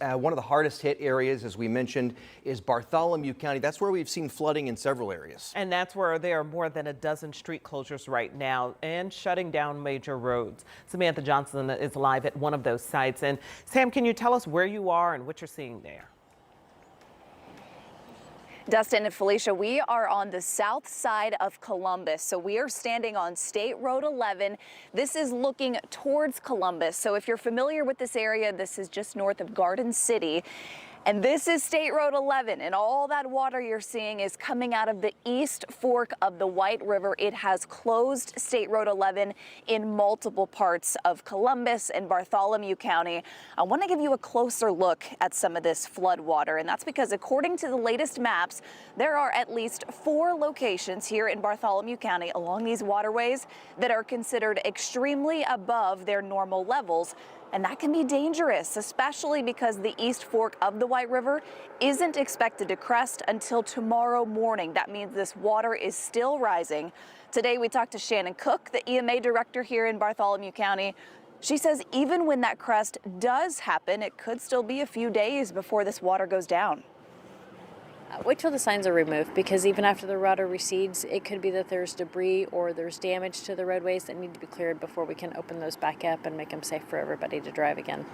Yes, one of the hardest hit areas, as we mentioned, is Bartholomew County. That's where we've seen flooding in several areas. And that's where there are more than a dozen street closures right now and shutting down major roads. Samantha Johnson is live at one of those sites. And Sam, can you tell us where you are and what you're seeing there? Dustin and Felicia, we are on the south side of Columbus. So we are standing on State Road 11. This is looking towards Columbus. So if you're familiar with this area, this is just north of Garden City. And this is State Road 11, and all that water you're seeing is coming out of the east fork of the White River. It has closed State Road 11 in multiple parts of Columbus and Bartholomew County. I want to give you a closer look at some of this flood water, and that's because according to the latest maps, there are at least 4 locations here in Bartholomew County along these waterways that are considered extremely above their normal levels. And that can be dangerous, especially because the east fork of the White River isn't expected to crest until tomorrow morning. That means this water is still rising. Today we talked to Shannon Cook, the EMA director here in Bartholomew County. She says even when that crest does happen, it could still be a few days before this water goes down. Wait till the signs are removed, because even after the water recedes, it could be that there's debris or there's damage to the roadways that need to be cleared before we can open those back up and make them safe for everybody to drive again.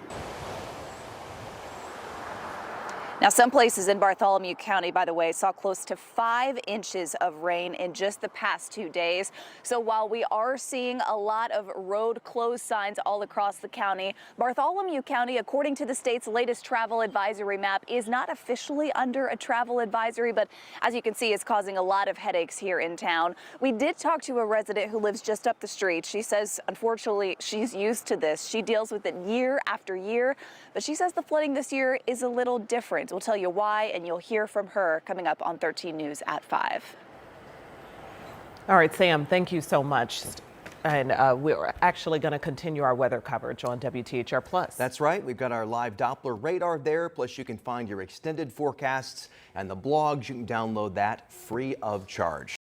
Now, some places in Bartholomew County, by the way, saw close to 5 inches of rain in just the past 2 days. So while we are seeing a lot of road closed signs all across the county, Bartholomew County, according to the state's latest travel advisory map, is not officially under a travel advisory, but as you can see, it's causing a lot of headaches here in town. We did talk to a resident who lives just up the street. She says, unfortunately, she's used to this. She deals with it year after year, but she says the flooding this year is a little different. We'll tell you why, and you'll hear from her coming up on 13 News at 5. All right, Sam, thank you so much. And we're actually going to continue our weather coverage on WTHR Plus. That's right. We've got our live Doppler radar there. Plus, you can find your extended forecasts and the blogs. You can download that free of charge.